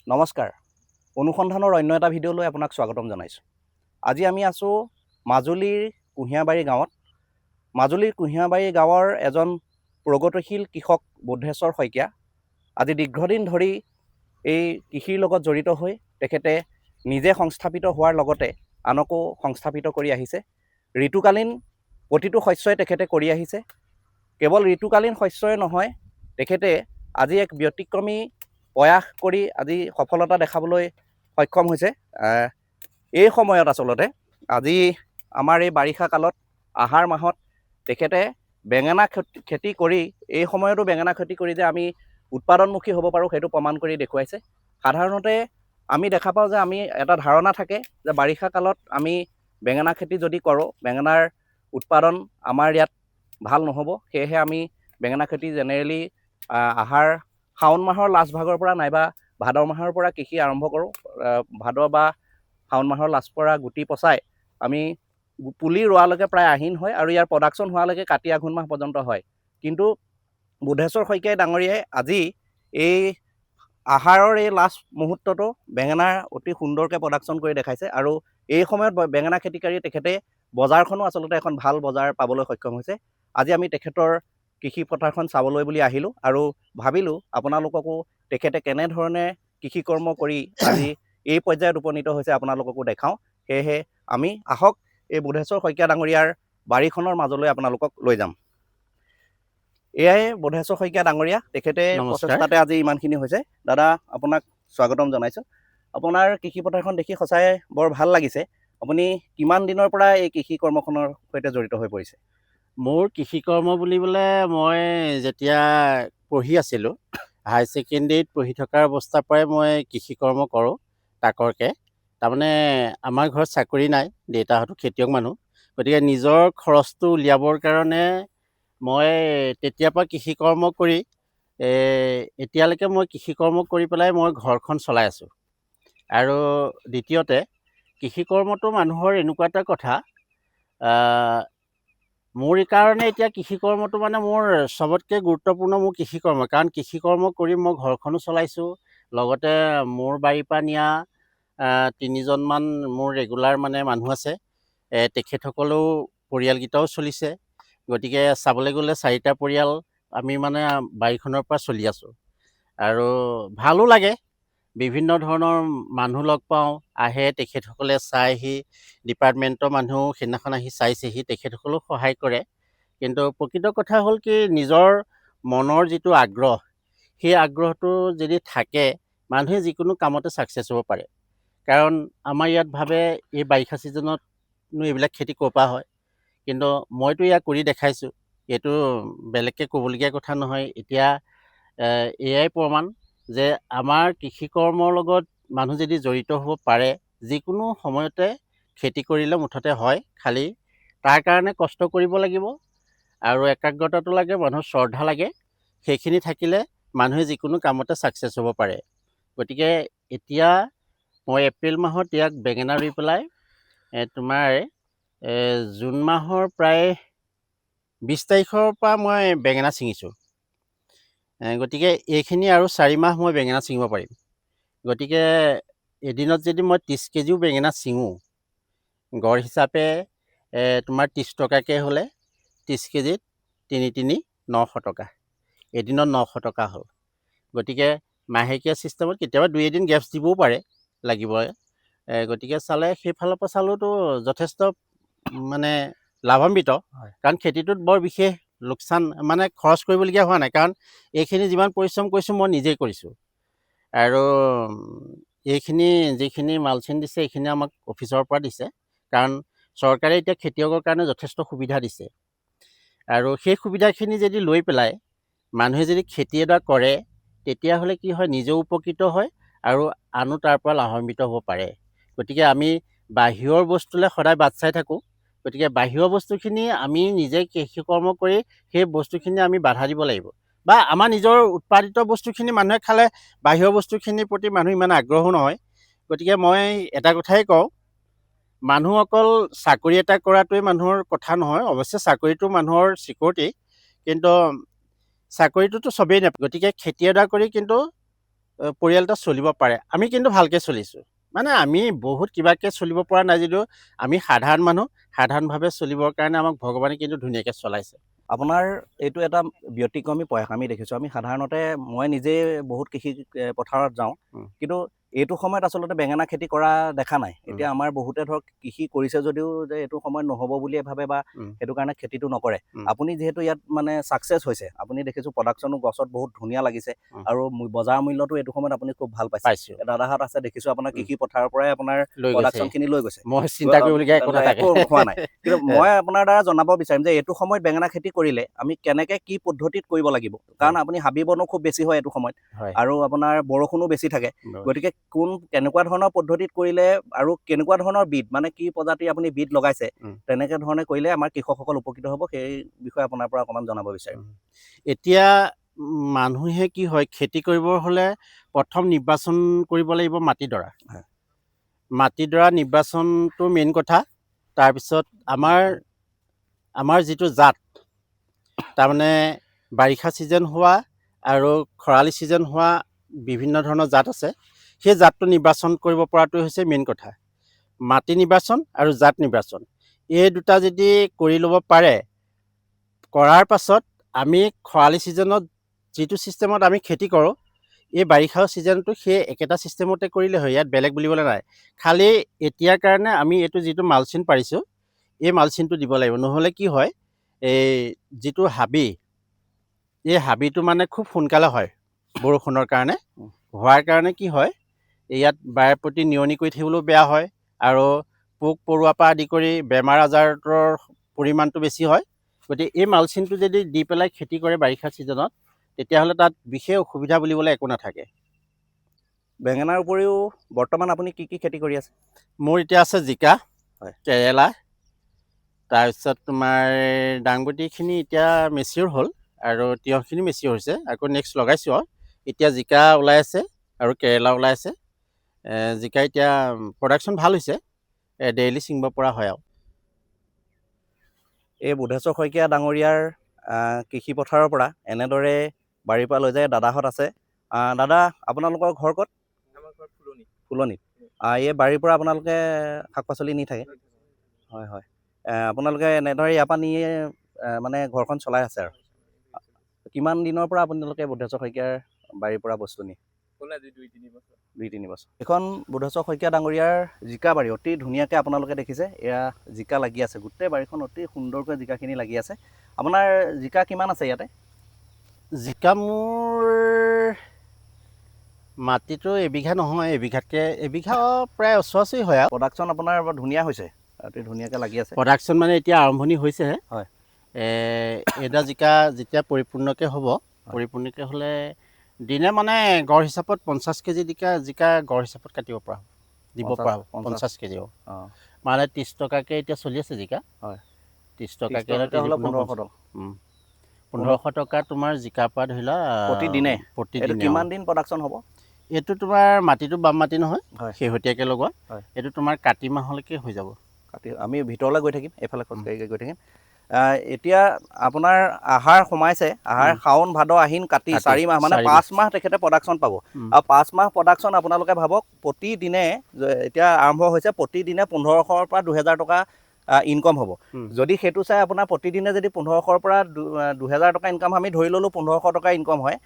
নমস্কাৰ, অনুসন্ধানৰ অন্য এটা ভিডিঅ'লৈ আপোনাক স্বাগতম জনাইছোঁ। আজি আমি আছোঁ মাজুলীৰ কুঁহিয়াবাৰী গাঁৱত। মাজুলীৰ কুঁহিয়াবাৰী গাঁৱৰ এজন প্ৰগতিশীল কৃষক বুদ্ধেশ্বৰ শইকীয়া। আজি দীৰ্ঘদিন ধৰি এই কৃষিৰ লগত জড়িত হৈ তেখেতে নিজে সংস্থাপিত হোৱাৰ লগতে আনকো সংস্থাপিত কৰি আহিছে। ঋতুকালীন প্ৰতিটো শস্যই তেখেতে কৰি আহিছে। কেৱল ঋতুকালীন শস্যই নহয়, তেখেতে আজি এক ব্যতিক্ৰমী প্ৰয়াস কৰি আজি সফলতা দেখাবলৈ সক্ষম হৈছে। এই সময়ত আচলতে আজি আমাৰ এই বাৰিষা কালত আহাৰ মাহত তেখেতে বেঙেনা খেতি কৰি এই সময়তো বেঙেনা খেতি কৰি যে আমি উৎপাদনমুখী হ'ব পাৰোঁ সেইটো প্ৰমাণ কৰি দেখুৱাইছে। সাধাৰণতে আমি দেখা পাওঁ যে আমি এটা ধাৰণা থাকে যে বাৰিষা কালত আমি বেঙেনা খেতি যদি কৰোঁ বেঙেনাৰ উৎপাদন আমাৰ ইয়াত ভাল নহ'ব, সেয়েহে আমি বেঙেনা খেতি জেনেৰেলি শাওণ মাহৰ লাষ্ট ভাগৰ পৰা নাইবা ভাদ মাহৰ পৰা কৃষি আৰম্ভ কৰোঁ। ভাদ বা শাওণ মাহৰ লাষ্ট পৰা গুটি পচাই আমি পুলি ৰোৱালৈকে প্ৰায় আহিন হয় আৰু ইয়াৰ প্ৰডাকশ্যন হোৱালৈকে কাতি আঘোণ মাহ পৰ্যন্ত হয়। কিন্তু বুদ্ধেশ্বৰ শইকীয়া ডাঙৰীয়াই আজি এই আহাৰৰ এই লাষ্ট মুহূৰ্তটো বেঙেনাৰ অতি সুন্দৰকৈ প্ৰডাকশ্যন কৰি দেখাইছে আৰু এই সময়ত বেঙেনা খেতিকাৰী তেখেতে বজাৰখনো আচলতে এখন ভাল বজাৰ পাবলৈ সক্ষম হৈছে। আজি আমি তেখেতৰ কৃষি পথাৰখন চাবলৈ বুলি আহিলোঁ আৰু ভাবিলোঁ আপোনালোককো তেখেতে কেনেধৰণে কৃষি কৰ্ম কৰি আজি এই পৰ্যায়ত উপনীত হৈছে আপোনালোককো দেখাওঁ। সেয়েহে আমি আহক এই বুদ্ধেশ্বৰ শইকীয়া ডাঙৰীয়াৰ বাৰীখনৰ মাজলৈ আপোনালোকক লৈ যাম। এয়াই বুদ্ধেশ্বৰ শইকীয়া ডাঙৰীয়া, তেখেতে প্ৰচেষ্টাতে আজি ইমানখিনি হৈছে। দাদা, আপোনাক স্বাগতম জনাইছোঁ। আপোনাৰ কৃষি পথাৰখন দেখি সঁচাই বৰ ভাল লাগিছে। আপুনি কিমান দিনৰ পৰা এই কৃষি কৰ্মখনৰ সৈতে জড়িত হৈ পৰিছে? মোৰ কৃষি কৰ্ম বুলিবলৈ মই যেতিয়া পঢ়ি আছিলোঁ, হাই ছেকেণ্ডেৰীত পঢ়ি থকাৰ অৱস্থাৰ পৰাই মই কৃষি কৰ্ম কৰোঁ তাকৰকৈ। তাৰমানে আমাৰ ঘৰত চাকৰি নাই, দেউতাহঁতো খেতিয়ক মানুহ, গতিকে নিজৰ খৰচটো উলিয়াবৰ কাৰণে মই তেতিয়াৰ পৰা কৃষি কৰ্ম কৰি এতিয়ালৈকে মই কৃষি কৰ্ম কৰি পেলাই মই ঘৰখন চলাই আছোঁ। আৰু দ্বিতীয়তে কৃষি কৰ্মটো মানুহৰ এনেকুৱা এটা কথা, মোৰ কাৰণে এতিয়া কৃষি কৰ্মটো মানে মোৰ চবতকৈ গুৰুত্বপূৰ্ণ মোৰ কৃষি কৰ্ম। কাৰণ কৃষি কৰ্ম কৰি মই ঘৰখনো চলাইছোঁ, লগতে মোৰ বাৰীৰ পৰা নিয়া 3জনমান মোৰ ৰেগুলাৰ মানে মানুহ আছে, তেখেতসকলেও পৰিয়ালকেইটাও চলিছে। গতিকে চাবলৈ গ'লে 4টা পৰিয়াল আমি মানে বাৰীখনৰ পৰা চলি আছোঁ। আৰু ভালো লাগে, বিভিন্ন ধৰণৰ মানুহ লগ পাওঁ, আহে তেখেতসকলে চাইহি, ডিপাৰ্টমেণ্টৰ মানুহেও সেইদিনাখন আহি চাইছেহি, তেখেতসকলেও সহায় কৰে। কিন্তু প্ৰকৃত কথা হ'ল কি, নিজৰ মনৰ যিটো আগ্ৰহ, সেই আগ্ৰহটো যদি থাকে মানুহে যিকোনো কামতে ছাকচেছ হ'ব পাৰে। কাৰণ আমাৰ ইয়াত ভাবে এই বাৰিষা ছিজনতনো এইবিলাক খেতি ক'ৰ পৰা হয়, কিন্তু মইতো ইয়াক কৰি দেখাইছোঁ। এইটো বেলেগকৈ ক'বলগীয়া কথা নহয়। এতিয়া এয়াই প্ৰমাণ যে আমাৰ কৃষি কৰ্মৰ লগত মানুহ যদি জড়িত হ'ব পাৰে, যিকোনো সময়তে খেতি কৰিলে মুঠতে হয়। খালি তাৰ কাৰণে কষ্ট কৰিব লাগিব আৰু একাগ্ৰতাটো লাগে, মানুহৰ শ্ৰদ্ধা লাগে। সেইখিনি থাকিলে মানুহে যিকোনো কামতে ছাকচেছ হ'ব পাৰে। গতিকে এতিয়া মই এপ্ৰিল মাহত ইয়াক বেঙেনা ৰুই পেলাই তোমাৰ জুন মাহৰ প্ৰায় 20 তাৰিখৰ পৰা মই বেঙেনা ছিঙিছোঁ। গতিকে এইখিনি আৰু 4 মাহ মই বেঙেনা ছিঙিব পাৰিম। গতিকে এদিনত যদি মই 30 কেজিও বেঙেনা ছিঙোঁ, গড় হিচাপে তোমাৰ 30 টকাকৈ হ'লে 30 কেজিত 3 900 টকা। এদিনত 900 টকা হ'ল। গতিকে মাহেকীয়া ছিষ্টেমত কেতিয়াবা 2-এদিন গেপছ দিবও পাৰে, লাগিব। গতিকে চালে সেইফালৰ পৰা চালেওতো যথেষ্ট মানে লাভান্বিত। কাৰণ খেতিটোত বৰ বিশেষ লোকচান মানে খৰচ কৰিবলগীয়া হোৱা নাই, কাৰণ এইখিনি যিমান পৰিশ্ৰম কৰিছোঁ মই নিজেই কৰিছোঁ। আৰু এইখিনি যিখিনি মালচিন দিছে এইখিনি আমাক অফিচৰ পৰা দিছে, কাৰণ চৰকাৰে এতিয়া খেতিয়কৰ কাৰণে যথেষ্ট সুবিধা দিছে। আৰু সেই সুবিধাখিনি যদি লৈ পেলাই মানুহে যদি খেতি এটা কৰে, তেতিয়াহ'লে কি হয়, নিজেও উপকৃত হয় আৰু আনো তাৰ পৰা লাভান্বিত হ'ব পাৰে। গতিকে আমি বাহিৰৰ বস্তুলৈ সদায় বাট চাই থাকোঁ। গতিকে বাহিৰৰ বস্তুখিনি আমি নিজে কৃষি কৰ্ম কৰি সেই বস্তুখিনি আমি বাধা দিব লাগিব, বা আমাৰ নিজৰ উৎপাদিত বস্তুখিনি মানুহে খালে বাহিৰৰ বস্তুখিনিৰ প্ৰতি মানুহ ইমান আগ্ৰহো নহয়। গতিকে মই এটা কথাই কওঁ, মানুহ অকল চাকৰি এটা কৰাটোৱে মানুহৰ কথা নহয়। অৱশ্যে চাকৰিটো মানুহৰ চিকিউৰিটি, কিন্তু চাকৰিটোতো চবেই নাপায়। গতিকে খেতি এটা কৰি কিন্তু পৰিয়াল এটা চলিব পাৰে। আমি কিন্তু ভালকৈ চলিছোঁ। মানে আমি বহুত কিবাকৈ চলিব পৰা নাই যদিও আমি সাধাৰণ মানুহ, সাধাৰণভাৱে চলিবৰ কাৰণে আমাক ভগৱানে কিন্তু ধুনীয়াকৈ চলাইছে। আপোনাৰ এইটো এটা ব্যতিক্ৰমী প্ৰয়াস আমি দেখিছোঁ। আমি সাধাৰণতে মই নিজে বহুত কৃষি পথাৰত যাওঁ, কিন্তু এইটো সময়ত আচলতে বেঙেনা খেতি কৰা দেখা নাই। এতিয়া আমাৰ বহুতে ধৰক কৃষি কৰিছে যদিও যে এইটো সময়ত নহ'ব বুলিয়ে ভাবে বা সেইটো কাৰণে খেতিটো নকৰে। আপুনি যিহেতু ইয়াত মানে ছাকচেছ হৈছে, আপুনি দেখিছোঁ প্ৰডাকশ্যনো গছত বহুত ধুনীয়া লাগিছে আৰু বজাৰ মূল্যটো এইটো সময়ত আপুনি খুব ভাল পাইছে। দাদাহঁত আছে দেখিছোঁ আপোনাৰ কৃষি পথাৰৰ পৰাই আপোনাৰ প্ৰডাকশ্যনখিনি লৈ গৈছে। মই চিন্তা কৰিবলগীয়া একো নাথাকে। একো হোৱা নাই। কিন্তু মই আপোনাৰ দ্বাৰা জনাব বিচাৰিম যে এইটো সময়ত বেঙেনা খেতি কৰিলে আমি কেনেকৈ কি পদ্ধতিত কৰিব লাগিব, কাৰণ আপুনি হাবি বনো খুব বেছি হয় এইটো সময়ত আৰু আপোনাৰ বৰষুণো বেছি থাকে। গতিকে কেনেকুৱা ধৰণৰ পদ্ধতিত কৰিলে আৰু কেনেকুৱা ধৰণৰ বীজ মানে কি প্ৰজাতিৰ আপুনি বীজ লগাইছে তেনেকৈ ধৰণে কৰিলে আমাৰ কৃষকসকল উপকৃত হ'ব, সেই বিষয়ে আপোনাৰ পৰা অকণমান জনাব বিচাৰিম। এতিয়া মানুহে কি হয়, খেতি কৰিবৰ হ'লে প্ৰথম নিৰ্বাচন কৰিব লাগিব মাটিডৰা। মাটিডৰা নিৰ্বাচনটো মেইন কথা। তাৰপিছত আমাৰ যিটো জাত, তাৰমানে বাৰিষা ছিজন হোৱা আৰু খৰালি ছিজন হোৱা বিভিন্ন ধৰণৰ জাত আছে। সেই জাতটো নিৰ্বাচন কৰিব পৰাটোৱে হৈছে মেইন কথা। মাটি নিৰ্বাচন আৰু জাত নিৰ্বাচন এই দুটা যদি কৰি ল'ব পাৰে, কৰাৰ পাছত আমি খৰালি ছিজনত যিটো ছিষ্টেমত আমি খেতি কৰোঁ, এই বাৰিষা ছিজনটো সেই একেটা ছিষ্টেমতে কৰিলে হয়। ইয়াত বেলেগ বুলিবলৈ নাই। খালি এতিয়াৰ কাৰণে আমি এইটো যিটো মালচিন পাৰিছোঁ, এই মালচিনটো দিব লাগিব। নহ'লে কি হয়, এই যিটো হাবি, এই হাবিটো মানে খুব সোনকালে হয় বৰষুণৰ কাৰণে। হোৱাৰ কাৰণে কি হয়, ইয়াত বাৰে প্ৰতি নিয়নি কৰি থাকিবলৈও বেয়া হয় আৰু পোক পৰুৱাৰ পৰা আদি কৰি বেমাৰ আজাৰৰ পৰিমাণটো বেছি হয়। গতিকে এই মালচিনটো যদি দি পেলাই খেতি কৰে বাৰিষা ছিজনত, তেতিয়াহ'লে তাত বিশেষ অসুবিধা বুলিবলৈ একো নাথাকে। বেঙেনাৰ উপৰিও বৰ্তমান আপুনি কি কি খেতি কৰি আছে? মোৰ এতিয়া আছে জিকা, কেৰেলা, তাৰপিছত তোমাৰ দাংবডিখিনি এতিয়া মেচিয়ৰ হ'ল আৰু তিয়ঁহখিনি মেচিয়ৰ হৈছে। আকৌ নেক্সট লগাইছোঁ আৰু এতিয়া জিকা ওলাই আছে আৰু কেৰেলা ওলাই আছে। জিকা এতিয়া প্ৰডাকশ্যন ভাল হৈছে, ডেইলি ছিঙিব পৰা হয় আৰু। এই বুধেশ্বৰ শইকীয়া ডাঙৰীয়াৰ কৃষি পথাৰৰ পৰা এনেদৰে বাৰীৰ পৰা লৈ যায় দাদাহঁত আছে। দাদা, আপোনালোকৰ ঘৰ ক'ত? আমাৰ ঘৰ ফুলনি। ফুলনিত। এই বাৰীৰ পৰা আপোনালোকে শাক পাচলি নি থাকে? হয় হয়। আপোনালোকে এনেদৰে ইয়াৰ পৰা নিয়ে মানে ঘৰখন চলাই আছে আৰু। কিমান দিনৰ পৰা আপোনালোকে বুধেশ্বৰ শইকীয়াৰ বাৰীৰ পৰা বস্তু নিয়ে? আজি 2-3 বছৰ। 2-3 বছৰ। এখন বুধেশ্বৰ শইকীয়া ডাঙৰীয়াৰ জিকা বাৰী অতি ধুনীয়াকৈ আপোনালোকে দেখিছে। এয়া জিকা লাগি আছে, গোটেই বাৰীখন অতি সুন্দৰকৈ জিকাখিনি লাগি আছে। আপোনাৰ জিকা কিমান আছে ইয়াতে? জিকা মোৰ মাটিটো এবিঘা নহয়, এবিঘা প্ৰায় ওচৰা-ওচৰি হয় আৰু। প্ৰডাকশ্যন আপোনাৰ বৰ ধুনীয়া হৈছে, অতি ধুনীয়াকৈ লাগি আছে। প্ৰডাকশ্যন মানে এতিয়া আৰম্ভণি হৈছেহে। হয়। এটা জিকা যেতিয়া পৰিপূৰ্ণকৈ হ'ব, পৰিপূৰ্ণকৈ হ'লে দিনে মানে গড় হিচাপত 50 কেজি জিকা গড় হিচাপত কাটিব পৰা হ'ব, দিব পৰা হ'ব। 50 কেজি হ'ব। মানে 30 টকাকৈ এতিয়া চলি আছে জিকা। হয়। 30 টকাকৈ হ'লে 1500 টকা। 1500 টকা তোমাৰ জিকাৰ পৰা ধৰি লোৱা প্ৰতিদিনে। কিমান দিন প্ৰডাকশ্যন হ'ব? এইটো তোমাৰ মাটিটো বাম মাটি নহয়, শেহতীয়াকৈ লগোৱা। হয়। এইটো তোমাৰ কাতি মাহলৈকে হৈ যাব। আমি ভিতৰলৈ গৈ থাকিম, এইফালে খোজকাঢ়ি গৈ থাকিম। এতিয়া আপোনাৰ আহাৰ সোমাইছে, আহাৰ শাওণ ভাদ আহিন কাতি 4 মাহ, মানে 5 মাহ তেখেতে প্ৰডাকশ্যন পাব। আৰু 5 মাহ প্ৰডাকশ্যন আপোনালোকে ভাবক, প্ৰতিদিনে এতিয়া আৰম্ভ হৈছে, প্ৰতিদিনে 1500ৰ পৰা 2000 টকা ইনকম হ'ব। যদি সেইটো চাই আপোনাৰ প্ৰতিদিনে যদি 1500ৰ পৰা 2000 টকা ইনকাম, আমি ধৰি ল'লোঁ 1500 টকা ইনকম হয়,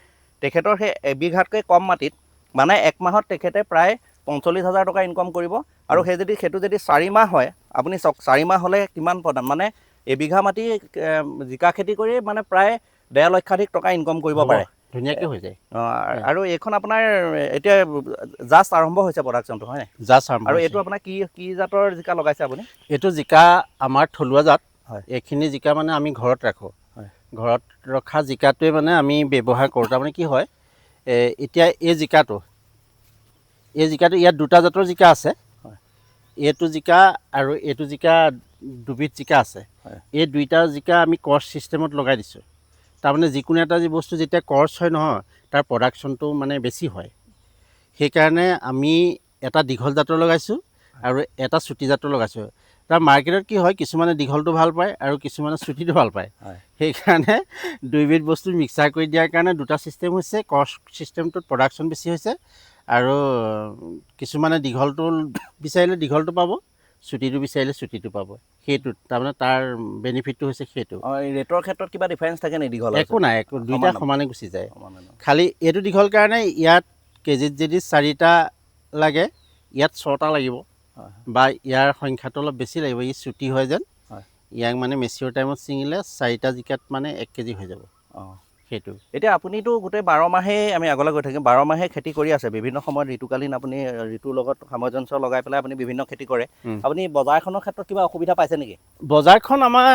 তেখেতৰ সেই এবিঘাতকৈ কম মাটিত মানে 1 মাহত তেখেতে প্ৰায় 45,000 টকা ইনকম কৰিব। আৰু সেইটো যদি 4 মাহ হয়, আপুনি চাওক 4 মাহ হ'লে কিমান মানে এবিঘা মাটি জিকা খেতি কৰি মানে প্ৰায় 1.5 লক্ষাধিক টকা ইনকম কৰিব পাৰে। ধুনীয়াকৈ হৈ যায়। আৰু এইখন আপোনাৰ এতিয়া জাষ্ট আৰম্ভ হৈছে প্ৰডাকশ্যনটো, হয় নাই? জাষ্ট আৰম্ভ। আৰু এইটো আপোনাৰ কি জাতৰ জিকা লগাইছে আপুনি? এইটো জিকা আমাৰ থলুৱা জাত। হয়। এইখিনি জিকা মানে আমি ঘৰত ৰাখোঁ। হয়। ঘৰত ৰখা জিকাটোৱে মানে আমি ব্যৱহাৰ কৰোঁ। তাৰমানে কি হয়, এতিয়া এই জিকাটো ইয়াত 2টা জাতৰ জিকা আছে। এইটো জিকা আৰু এইটো জিকা, দুবিধ জিকা আছে। এই 2টা জিকা আমি ক্ৰছ ছিষ্টেমত লগাই দিছোঁ। তাৰমানে যিকোনো এটা বস্তু যেতিয়া ক্ৰছ হয় নহয়, তাৰ প্ৰডাকশ্যনটো মানে বেছি হয়। সেইকাৰণে আমি এটা দীঘল জাতৰ লগাইছোঁ আৰু এটা চুটি জাতৰ লগাইছোঁ। তাৰ মাৰ্কেটত কি হয়, কিছুমানে দীঘলটো ভাল পায় আৰু কিছুমানে চুটিটো ভাল পায়। হয়। সেইকাৰণে দুইবিধ বস্তু মিক্সাৰ কৰি দিয়াৰ কাৰণে দুটা ছিষ্টেম হৈছে। ক্ৰছ ছিষ্টেমটোত প্ৰডাকশ্যন বেছি হৈছে আৰু কিছুমানে দীঘলটো বিচাৰিলে দীঘলটো পাব, চুটিটো বিচাৰিলে চুটিটো পাব। সেইটোত তাৰমানে তাৰ বেনিফিটটো হৈছে সেইটো। এই ৰেটৰ ক্ষেত্ৰত কিবা ডিফাৰেঞ্চ থাকে নেকি দীঘল একো নাই, একো দুইটা সমানে গুচি যায়। সমানে ন? খালি এইটো দীঘল কাৰণে ইয়াত কেজিত যদি 4টা লাগে, ইয়াত 6টা লাগিব হয়। বা ইয়াৰ সংখ্যাটো অলপ বেছি লাগিব। ই চুটি হয় যেন, হয়। ইয়াক মানে মেচিয়ৰ টাইমত ছিঙিলে 4টা জিকাত মানে 1 কেজি হৈ যাব। অঁ, সেইটো এতিয়া আপুনিতো গোটেই 12 মাহেই, আমি আগলৈ গৈ থাকিম, 12 মাহেই খেতি কৰি আছে। বিভিন্ন সময়ত ঋতুকালীন আপুনি ঋতুৰ লগত সামঞ্জস্য লগাই পেলাই আপুনি বিভিন্ন খেতি কৰে। আপুনি বজাৰখনৰ ক্ষেত্ৰত কিবা অসুবিধা পাইছে নেকি? বজাৰখন আমাৰ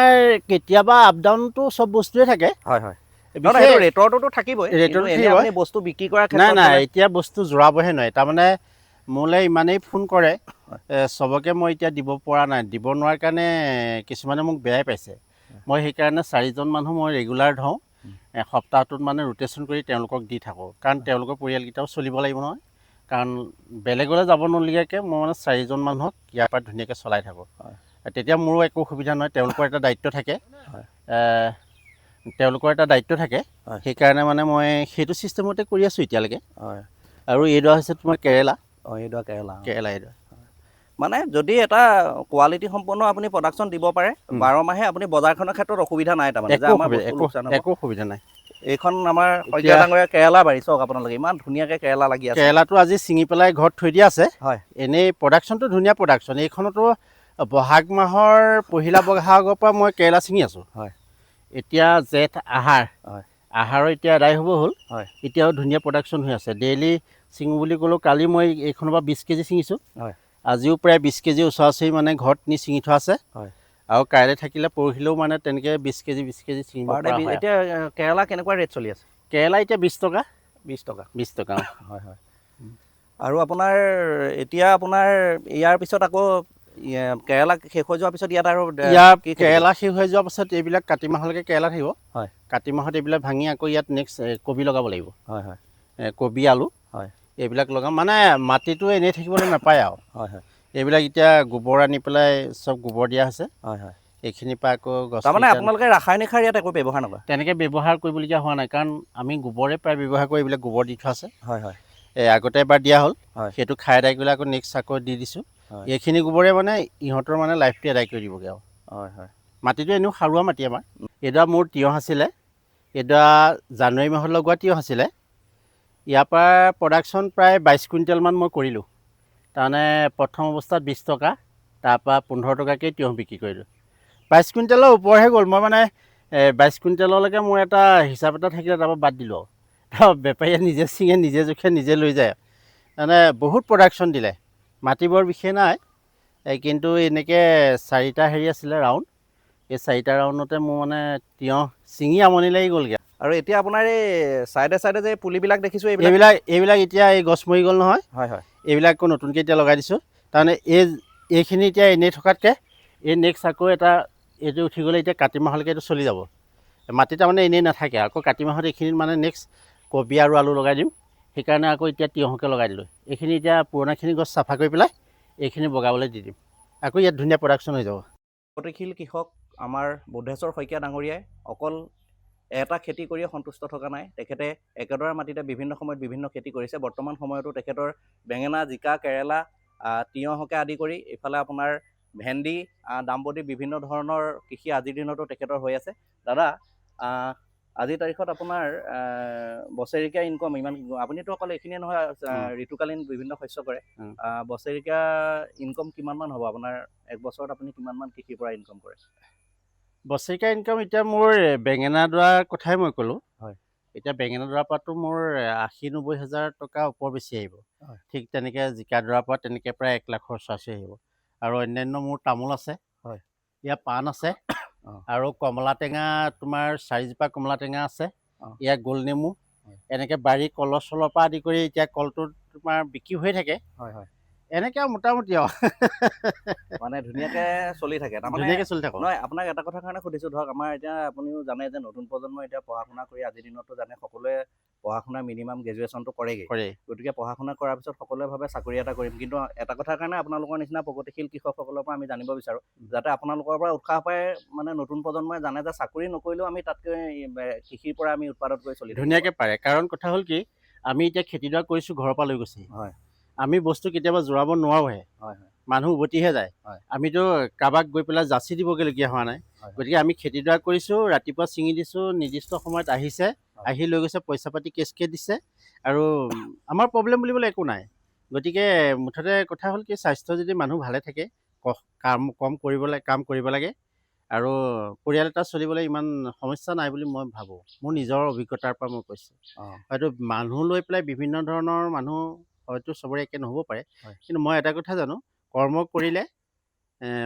কেতিয়াবা আপ ডাউনটো চব বস্তুৱে থাকে। হয় হয়, বিশেষ সেইটো ৰেটৰটোতো থাকিবই, ৰেটৰটো কিন্তু এনে থাকিবই। আপুনি বস্তু বিক্ৰী কৰাৰ নাই ক্ষেত্ৰত নাই, বোলে- এতিয়া বস্তু জোৰাবহে নোৱাৰে। তাৰমানে মোলৈ ইমানেই ফোন কৰে, হয়। চবকে মই এতিয়া দিব পৰা নাই। দিব নোৱাৰাৰ কাৰণে কিছুমানে মোক বেয়াই পাইছে। মই সেইকাৰণে 4জন মানুহ মই ৰেগুলাৰ ধৰোঁ। সপ্তাহটোত মানে ৰোটেশ্যন কৰি তেওঁলোকক দি থাকোঁ, কাৰণ তেওঁলোকৰ পৰিয়ালকেইটাও চলিব লাগিব নহয়। কাৰণ বেলেগলৈ যাব নলগীয়াকৈ মই মানে 4জন মানুহক ইয়াৰ পৰা ধুনীয়াকৈ চলাই থাকোঁ। তেতিয়া মোৰো একো অসুবিধা নহয়, তেওঁলোকৰ এটা দায়িত্ব থাকে। তেওঁলোকৰ এটা দায়িত্ব থাকে। সেইকাৰণে মানে মই সেইটো ছিষ্টেমতে কৰি আছোঁ এতিয়ালৈকে। হয়। আৰু এইডৰা হৈছে তোমাৰ কেৰেলা। অঁ, এইডৰা কেৰেলা। কেৰেলা এইডৰা মানে যদি এটা কোৱালিটি সম্পন্ন আপুনি প্ৰডাকশ্যন দিব পাৰে, 12 মাহে আপুনি বজাৰখনৰ ক্ষেত্ৰত অসুবিধা নাই তাৰমানে, যে আমাৰ বস্তু লোকচান হ'ব। একো অসুবিধা নাই। এইখন আমাৰ শইকীয়া এতিয়া ডাঙৰীয়া কেৰেলা বাৰী, চাওক আপোনালোকে ইমান ধুনীয়াকৈ কেৰেলা লাগি আছে। কেৰেলাটো আজি ছিঙি পেলাই ঘৰত থৈ দিয়া আছে। হয়। এনেই প্ৰডাকশ্যনটো ধুনীয়া প্ৰডাকশ্যন। এইখনতো বহাগ মাহৰ পহিলা বহাগৰ পৰা মই কেৰেলা ছিঙি আছোঁ। হয়। এতিয়া জেঠ আহাৰ, হয়। আহাৰৰ এতিয়া আদায় হ'ব হ'ল। হয়। এতিয়াও ধুনীয়া প্ৰডাকশ্যন হৈ আছে। ডেইলি ছিঙো বুলি ক'লেও কালি মই এইখনৰ পৰা 20 কেজি ছিঙিছোঁ। হয়। আজিও প্ৰায় 20 কেজি ওচৰা-ওচৰি মানে ঘৰত নি ছিঙি থোৱা আছে। হয়। আৰু কাইলৈ থাকিলে পৰহিলেও মানে তেনেকৈ 20 কেজি ছিঙিব পাৰ ডে পৰা হয়। এতিয়া কেৰেলা কেনেকুৱা ৰেট চলি আছে? কেৰেলা এতিয়া 20 টকা। 20 টকা। 20 টকা। হয় হয়। আৰু আপোনাৰ এতিয়া আপোনাৰ ইয়াৰ পিছত আকৌ কেৰেলা শেষ হৈ যোৱাৰ পিছত ইয়াত আৰু ইয়াৰ কি খেতি কেৰেলা শেষ হৈ যোৱাৰ পাছত এইবিলাক কাতি মাহলৈকে কেৰেলা থাকিব। হয়। কাতি মাহত এইবিলাক ভাঙি আকৌ ইয়াত নেক্সট কবি লগাব লাগিব। হয় হয়। কবি, আলু হয়। এইবিলাক লগাম। মানে মাটিটো এনেই থাকিবলৈ নাপায় আৰু। হয় হয়। এইবিলাক এতিয়া গোবৰ আনি পেলাই চব গোবৰ দিয়া হৈছে। হয় হয়। এইখিনিৰ পৰা আকৌ গছ তাৰমানে আপোনালোকে ৰাসায়নিক সাৰ ইয়াত একো ব্যৱহাৰ নকৰে? তেনেকৈ ব্যৱহাৰ কৰিবলগীয়া হোৱা নাই, কাৰণ আমি গোবৰে প্ৰায় ব্যৱহাৰ কৰি এইবিলাক গোবৰ দি থোৱা আছে। হয় হয়। আগতে এবাৰ দিয়া হ'ল, হয়। সেইটো খাই আদায় কৰিলে আকৌ নেক্সট আকৌ দি দিছোঁ। হয়। এইখিনি গোবৰে মানে ইহঁতৰ মানে লাইফটো আদায় কৰি দিবগৈ আৰু। হয় হয়। মাটিটো এনেও সাৰুৱা মাটি আমাৰ। এইডৰা মোৰ তিয়ঁহ আছিলে, এইডৰা জানুৱাৰী মাহত লগোৱা তিয়ঁহ আছিলে। ইয়াৰ পৰা প্ৰডাকশ্যন প্ৰায় 22 কুইণ্টেলমান মই কৰিলোঁ। তাৰমানে প্ৰথম অৱস্থাত 20 টকা, তাৰপৰা 15 টকাকৈ তিয়ঁহ বিক্ৰী কৰিলোঁ। 22 কুইণ্টেলৰ ওপৰহে গ'ল। মই মানে 22 কুইণ্টেললৈকে মোৰ এটা হিচাপ এটা থাকিলে, তাৰপৰা বাদ দিলোঁ। বেপাৰীয়ে নিজে ছিঙে, নিজে জোখে, নিজে লৈ যায়। মানে বহুত প্ৰডাকশ্যন দিলে। মাটি বৰ বিশেষ নাই, কিন্তু এনেকৈ 4টা হেৰি আছিলে ৰাউণ্ড। এই 4টা ৰাউণ্ডতে মোৰ মানে তিয়ঁহ ছিঙি আমনি লাগি গ'লগৈ। আৰু এতিয়া আপোনাৰ এই চাইডে চাইডে যে পুলিবিলাক দেখিছোঁ, এইবিলাক এতিয়া এই গছ মৰি গ'ল নহয়। হয় হয়। এইবিলাক আকৌ নতুনকৈ এতিয়া লগাই দিছোঁ। তাৰমানে এইখিনি এতিয়া এনেই থকাতকৈ এই নেক্সট আকৌ এইটো উঠি গ'লে এতিয়া কাতি মাহলৈকে এইটো চলি যাব। মাটি তাৰমানে এনেই নাথাকে। আকৌ কাতি মাহত এইখিনিত মানে নেক্সট কবি আৰু আলু লগাই দিম। সেইকাৰণে আকৌ এতিয়া তিয়ঁহকে লগাই দিলোঁ। এইখিনি এতিয়া পুৰণাখিনি গছ চাফা কৰি পেলাই এইখিনি বগাবলৈ দি দিম। আকৌ ইয়াত ধুনীয়া প্ৰডাকশ্যন হৈ যাব। প্ৰগতিশীল কৃষক আমাৰ বুদ্ধেশ্বৰ শইকীয়া ডাঙৰীয়াই অকল এটা খেতি কৰিয়ে সন্তুষ্ট থকা নাই। তেখেতে একেডৰা মাটিতে বিভিন্ন সময়ত বিভিন্ন খেতি কৰিছে। বৰ্তমান সময়তো তেখেতৰ বেঙেনা, জিকা, কেৰেলা, তিয়ঁহকে আদি কৰি এইফালে আপোনাৰ ভেন্দি, দাম্বডি বিভিন্ন ধৰণৰ কৃষি আজিৰ দিনতো তেখেতৰ হৈ আছে। দাদা, আজিৰ তাৰিখত আপোনাৰ বছৰেকীয়া ইনকম ইমান, আপুনিতো অকল এইখিনিয়ে নহয়, ঋতুকালীন বিভিন্ন শস্য কৰে। বছৰেকীয়া ইনকম কিমানমান হ'ব আপোনাৰ? এক বছৰত আপুনি কিমানমান কৃষিৰ পৰা ইনকম কৰে? বছৰেকীয়া ইনকম এতিয়া মোৰ বেঙেনাডৰাৰ কথাই মই ক'লোঁ। হয়। এতিয়া বেঙেনাডৰাৰ পৰাতো মোৰ 80-90 হাজাৰ টকা ওপৰ বেছি আহিব। হয়। ঠিক তেনেকৈ জিকাডৰাৰ পৰা তেনেকৈ প্ৰায় 1 লাখৰ ওচৰা-ওচৰি আহিব। আৰু অন্যান্য মোৰ তামোল আছে। হয়। ইয়াত পাণ আছে। আৰু কমলা টেঙা তোমাৰ 4 জোপা কমলা টেঙা আছে। ইয়াত গোল নেমু, এনেকৈ বাৰী কলৰ চলৰ পৰা আদি কৰি এতিয়া কলটো তোমাৰ বিক্ৰী হৈ থাকে। হয় হয়। এনেকৈ আৰু মোটামুটি আৰু মানে ধুনীয়াকে চলি থাকে তাৰমানে ধুনীয়াকৈ চলি থাকোঁ। নহয় আপোনাক এটা কথাৰ কাৰণে সুধিছোঁ ধৰক আমাৰ এতিয়া আপুনিও জানে যে নতুন প্ৰজন্ম এতিয়া পঢ়া শুনা কৰি আজিৰ দিনতো জানে সকলোৱে পঢ়া শুনা মিনিমাম গ্ৰেজুৱেশ্যনটো কৰেগৈ কৰে গতিকে পঢ়া শুনা কৰাৰ পিছত সকলোৱে ভাবে চাকৰি এটা কৰিম কিন্তু এটা কথাৰ কাৰণে আপোনালোকৰ নিচিনা প্ৰগতিশীল কৃষকসকলৰ পৰা আমি জানিব বিচাৰোঁ যাতে আপোনালোকৰ পৰা উৎসাহ পাই মানে নতুন প্ৰজন্মই জানে যে চাকৰি নকৰিলেও আমি তাতকৈ কৃষিৰ পৰা আমি উৎপাদন কৰি চলি থাকিব ধুনীয়াকৈ পাৰে। কাৰণ কথা হ'ল কি আমি এতিয়া খেতিডৰা কৰিছোঁ ঘৰৰ পৰা লৈ গৈছে, হয় আমি বস্তু কেতিয়াবা জোৰাব নোৱাৰোঁহে, হয় হয় মানুহ উভতিহে যায়। হয়। আমিতো কাৰোবাক গৈ পেলাই যাচি দিবগৈলগীয়া হোৱা নাই। হয়। গতিকে আমি খেতিডৰা কৰিছোঁ, ৰাতিপুৱা ছিঙি দিছোঁ, নিৰ্দিষ্ট সময়ত আহিছে, আহি লৈ গৈছে, পইচা পাতি কেছকৈ দিছে আৰু আমাৰ প্ৰব্লেম বুলিবলৈ একো নাই। গতিকে মুঠতে কথা হ'ল কি স্বাস্থ্য যদি মানুহ ভালে থাকে কাম কৰিব লাগে আৰু পৰিয়াল এটা চলিবলৈ ইমান সমস্যা নাই বুলি মই ভাবোঁ। মোৰ নিজৰ অভিজ্ঞতাৰ পৰা মই কৈছোঁ। অঁ হয়তো মানুহ লৈ পেলাই বিভিন্ন ধৰণৰ মানুহ হয়তো চবৰে একে নহ'ব পাৰে, হয়। কিন্তু মই এটা কথা জানো কৰ্ম কৰিলে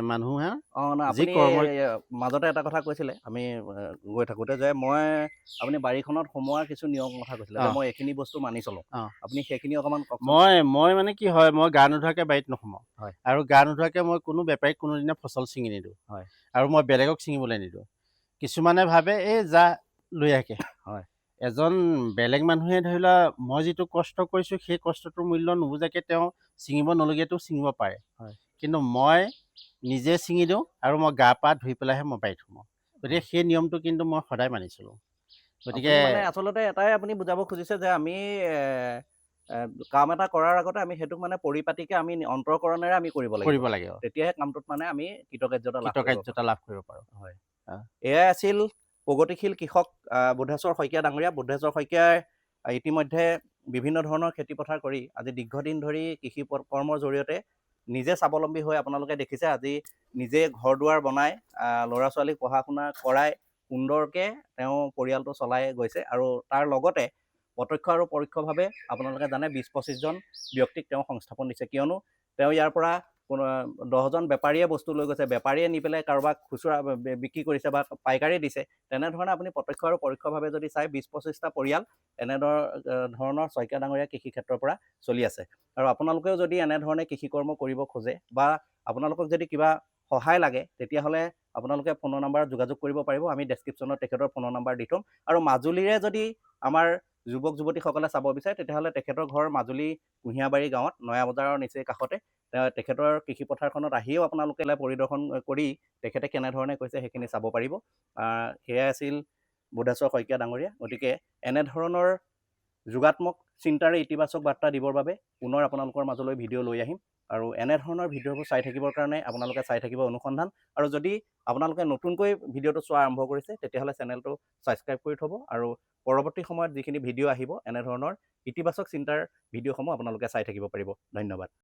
মানুহে অঁ না যি আপুনি কৰ্ম মাজতে এটা কথা কৈছিলে আমি গৈ থাকোঁতে যে আপুনি বাৰীখনত সোমোৱাৰ কিছু নিয়ম কথা কৈছিলে যে অঁ মই এইখিনি বস্তু মানি চলোঁ অঁ আপুনি সেইখিনি অকণমান কওকচোন। মই মানে কি হয় মই গা নোধোৱাকৈ বাৰীত নোসোমাওঁ হয়। আৰু গা নোধোৱাকৈ মই কোনো বেপাৰীক কোনোদিনা ফচল ছিঙি নিদিওঁ হয়। আৰু মই বেলেগক ছিঙিবলৈ নিদিওঁ। কিছুমানে ভাবে এই যা লৈ আহকে হয়। এজন বেলেগ মানুহে ধৰি লোৱা মই যিটো কষ্ট কৰিছোঁ সেই কষ্টটোৰ মূল্য নুবুজাকৈ তেওঁ ছিঙিব নলগীয়াটো ছিঙিব পাৰে, হয়। কিন্তু মই নিজে ছিঙি দিওঁ আৰু মই গা পা ধুই পেলাইহে মই বাৰীত সোমাওঁ। গতিকে সেই নিয়মটো কিন্তু মই সদায় মানি চলোঁ। গতিকে আপুনি মানে আচলতে এটাই আপুনি বুজাব খুজিছে যে আমি কাম এটা কৰাৰ আগতে আমি সেইটোক মানে পৰিপাটিকৈ আমি অন্তৰকৰণেৰে আমি কৰিব লাগিব লাগে তেতিয়াহে কামটোত মানে আমি কৃতকাৰ্যতা লাভ কৰিব পাৰোঁ। লাভ কৰিব পাৰোঁ। হয়। অঁ। এয়াই আছিল প্ৰগতিশীল কৃষক বুদ্ধেশ্বৰ শইকীয়া ডাঙৰীয়া। বুদ্ধেশ্বৰ শইকীয়াই ইতিমধ্যে বিভিন্ন ধৰণৰ খেতি পথাৰ কৰি আজি দীৰ্ঘদিন ধৰি কৃষি কৰ্মৰ জৰিয়তে নিজে স্বাৱলম্বী হৈ আপোনালোকে দেখিছে আজি নিজে ঘৰ দুৱাৰ বনাই ল'ৰা ছোৱালীক পঢ়া শুনা কৰাই সুন্দৰকৈ তেওঁ পৰিয়ালটো চলাই গৈছে আৰু তাৰ লগতে প্ৰত্যক্ষ আৰু পৰোক্ষভাৱে আপোনালোকে জানে 20-25জন ব্যক্তিক তেওঁ সংস্থাপন দিছে, কিয়নো তেওঁ ইয়াৰ পৰা 10জন বেপাৰীয়ে বস্তু লৈ গৈছে, বেপাৰীয়ে নি পেলাই কাৰোবাক খুচুৰা বিক্ৰী কৰিছে বা পাইকাৰী দিছে। তেনেধৰণে আপুনি প্ৰত্যক্ষ আৰু পৰোক্ষভাৱে যদি চাই 20-25টা পৰিয়াল এনেধৰণৰ শইকীয়া ডাঙৰীয়া কৃষি ক্ষেত্ৰৰ পৰা চলি আছে। আৰু আপোনালোকেও যদি এনেধৰণে কৃষি কৰ্ম কৰিব খোজে বা আপোনালোকক যদি কিবা সহায় লাগে তেতিয়াহ'লে আপোনালোকে ফোনৰ নাম্বাৰত যোগাযোগ কৰিব পাৰিব। আমি ডেছক্ৰিপশ্যনত তেখেতৰ ফোনৰ নাম্বাৰ দি থ'ম। আৰু মাজুলীৰে যদি আমাৰ যুৱক যুৱতীসকলে চাব বিচাৰে তেতিয়াহ'লে তেখেতৰ ঘৰ মাজুলী কুঁহিয়াবাৰী গাঁৱত নয়া বজাৰৰ নিচেই কাষতে। তেখেতৰ কৃষি পথাৰখনত আহিও আপোনালোকে পৰিদৰ্শন কৰি তেখেতে কেনেধৰণে কৈছে সেইখিনি চাব পাৰিব। সেয়াই আছিল বুদ্ধেশ্বৰ শইকীয়া ডাঙৰীয়া। গতিকে এনেধৰণৰ যোগাত্মক চিন্তাৰে ইতিবাচক বাৰ্তা দিবৰ বাবে পুনৰ আপোনালোকৰ মাজলৈ ভিডিঅ' লৈ আহিম আৰু এনেধৰণৰ ভিডিঅ'বোৰ চাই থাকিবৰ কাৰণে আপোনালোকে চাই থাকিব অনুসন্ধান। আৰু যদি আপোনালোকে নতুনকৈ ভিডিঅ'টো চোৱা আৰম্ভ কৰিছে তেতিয়াহ'লে চেনেলটো ছাবস্ক্ৰাইব কৰি থ'ব আৰু পৰৱৰ্তী সময়ত যিখিনি ভিডিঅ' আহিব এনেধৰণৰ ইতিবাচক চিন্তাৰ ভিডিঅ'সমূহ আপোনালোকে চাই থাকিব পাৰিব। ধন্যবাদ।